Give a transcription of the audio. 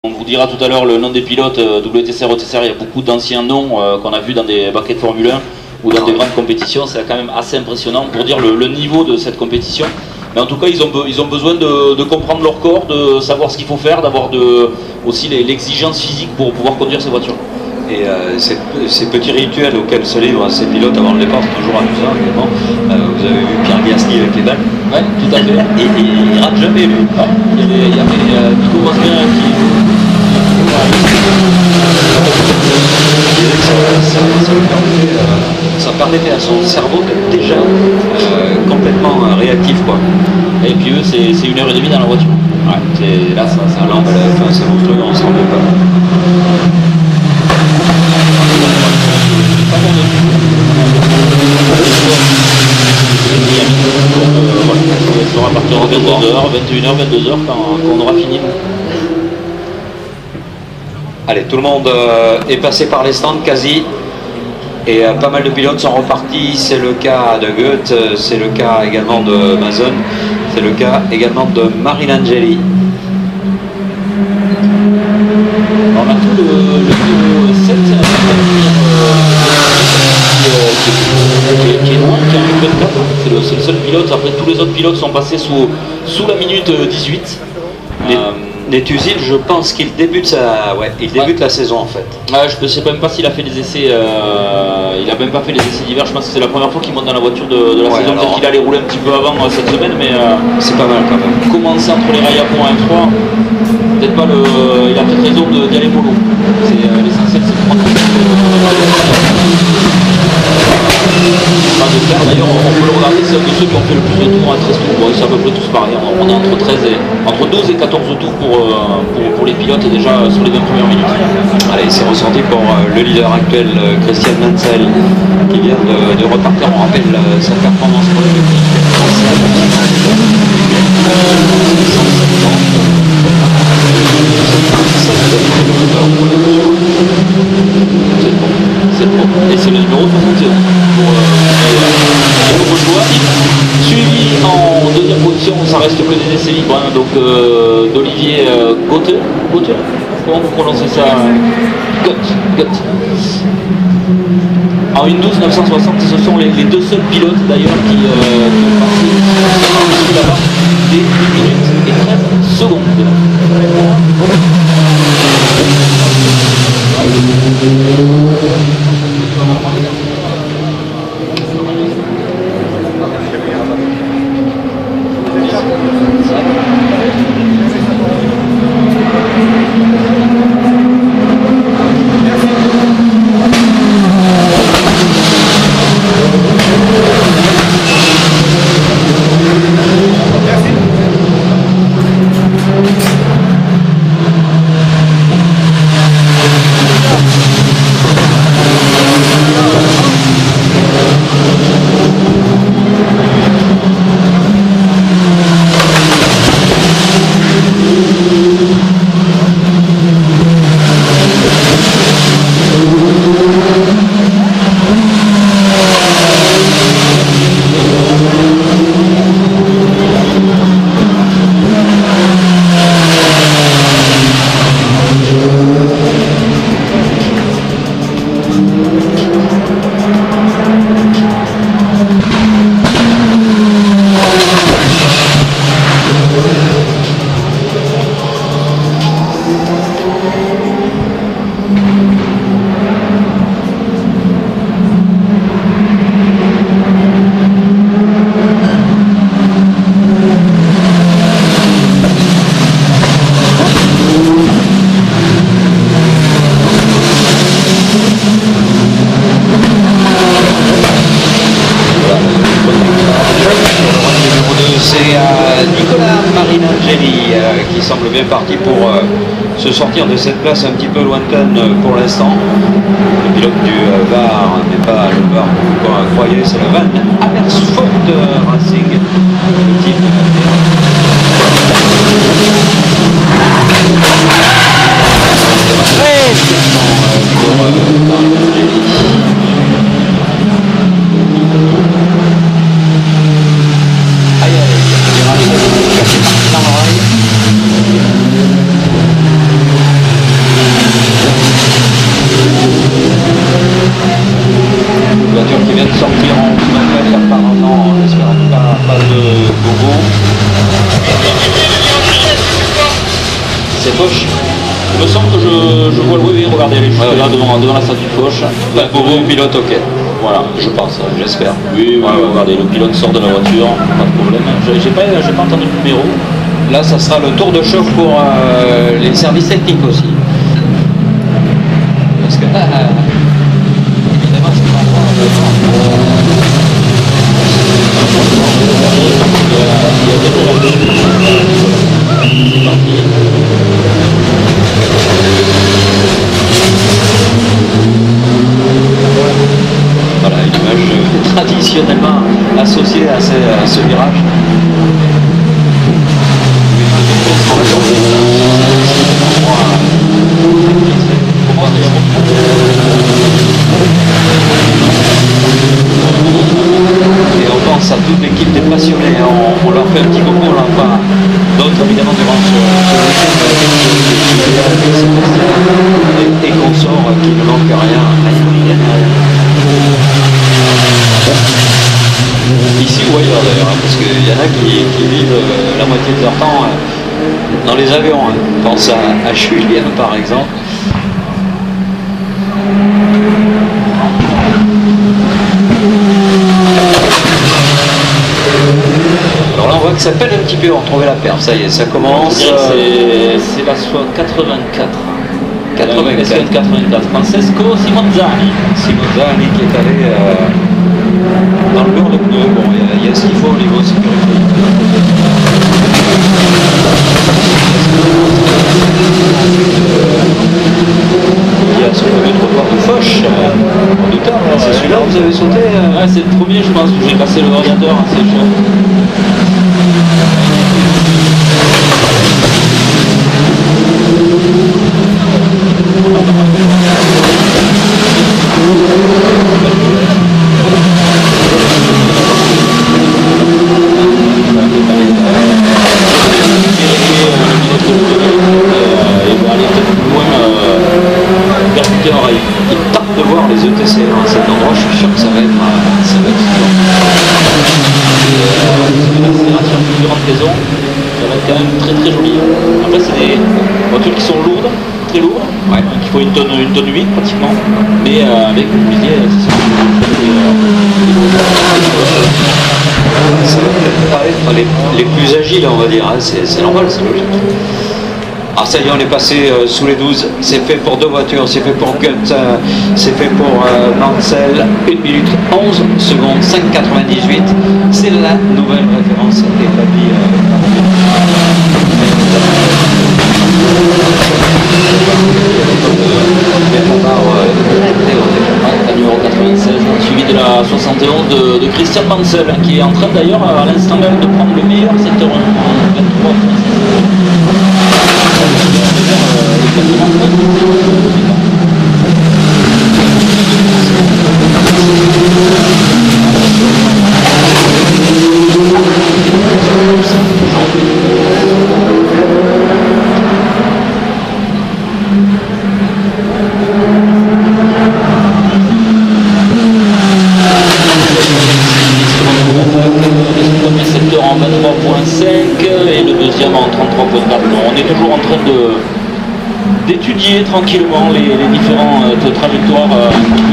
On vous dira tout à l'heure le nom des pilotes, WTCR, ETCR, il y a beaucoup d'anciens noms qu'on a vus dans des baquets de Formule 1 ou dans des grandes compétitions, c'est quand même assez impressionnant pour dire le niveau de cette compétition. Mais en tout cas, ils ont besoin de comprendre leur corps, de savoir ce qu'il faut faire, d'avoir aussi l'exigence physique pour pouvoir conduire ces voitures. Et ces petits rituels auxquels se livrent ces pilotes avant le départ, c'est toujours amusant évidemment. Vous avez vu Pierre Gasly avec les balles. Oui, tout à fait. Et il rate jamais lui. Ah, il y avait Nico Rosberg qui... Ça permettait à son cerveau d'être déjà complètement réactif quoi. Et puis eux, c'est 1h30 dans la voiture. Ouais, là, ça non, c'est monstrueux, on se rend pas. Ça sera à partir de 22h, 22h quand on aura fini. Allez, tout le monde est passé par les stands quasi. Et pas mal de pilotes sont repartis. C'est le cas de Goethe, c'est le cas également de Mason, c'est le cas également de Marinangeli. On a tout le 7 qui est loin, qui est en 24. C'est le seul pilote. Après, tous les autres pilotes sont passés sous la minute 18. Netusil, je pense qu'il débute la saison en fait. Je ne sais même pas s'il a fait des essais. Il a même pas fait les essais d'hiver. Je pense que c'est la première fois qu'il monte dans la voiture de la saison. Peut-être qu'il allait rouler un petit peu avant cette semaine, mais c'est pas mal quand même. Commencer entre les rails à pont 1-3, peut-être pas il a peut-être raison d'y aller mollo. C'est l'essentiel, c'est de prendre d'ailleurs, on peut le regarder, c'est un de ceux qui ont fait le plus de tours à 13 tours. C'est à peu près tous pareil. On est entre 12 et 14 tours pour les pilotes déjà sur les 20 premières minutes. Allez, c'est ressenti pour le leader actuel, Christian Mansell, qui vient de repartir. On rappelle sa performance pour le c'est bon. Et c'est le numéro 71 pour choix. Suivi en deuxième position, ça reste que des essais libres, hein, donc d'Olivier Gauthier. Comment vous prononcez ça? Gut. En 1.12.960, ce sont les deux seuls pilotes d'ailleurs qui ont passé là-bas des 8 minutes et 13 secondes. Qui semble bien parti pour se sortir de cette place un petit peu lointaine pour l'instant. Le pilote du VAR, mais pas le VAR que vous croyez, c'est le Van Amersfoort Racing. Le team Foch. Il me semble que je vois le oui, regardez, elle est juste là devant la statue Foch. Pour le pilote, ok. Voilà, Je pense, j'espère. oui, regardez, le pilote sort de la voiture, pas de problème. J'ai pas entendu le numéro. Là, ça sera le tour de chauffe pour les services techniques aussi. Parce que évidemment, c'est pas voilà, une image traditionnellement associée à ce virage. Et on pense à toute l'équipe des passionnés, on leur fait un petit coucou, on leur fera d'autres évidemment durant ce week-end et consorts qui ne manquent rien. Ici ou ailleurs d'ailleurs, parce qu'il y en a qui vivent la moitié de leur temps dans les avions. On pense à Julien par exemple. Alors là on voit que ça pèle un petit peu, on retrouvait la perf, ça y est, ça commence. C'est la soit 84. 84. Francesco Simonzani. Simonzani qui est allé dans le mur de pneus. Bon, il y a ce qu'il faut au niveau sécurité. Il y a ce fameux trottoir de Foch, redoutable. C'est celui-là que vous avez sauté Ouais, c'est le premier, je pense, où j'ai cassé le radiateur, c'est chaud. Il tarde de voir les ETC à cet endroit, je suis sûr que ça va être Différentes raisons, ça va être quand même très très joli. Après c'est des voitures qui sont lourdes, très lourdes, qui font une tonne 8 pratiquement, mais avec vous le disiez, ça va peut-être pas être les plus agiles on va dire, hein. C'est normal, c'est logique. Ah ça y est, on est passé sous les 12, c'est fait pour deux voitures, c'est fait pour Gut, c'est fait pour Mansell, 1 minute 11 secondes, 5,98, c'est la nouvelle référence établie. La numéro 96, suivi de la 71 de Christian Mansell, qui est en train d'ailleurs à l'instant même de prendre le meilleur secteur 1 en 23. Le secteur en 23.5 et le deuxième en 33.4. On est toujours en train d'étudier tranquillement les différentes trajectoires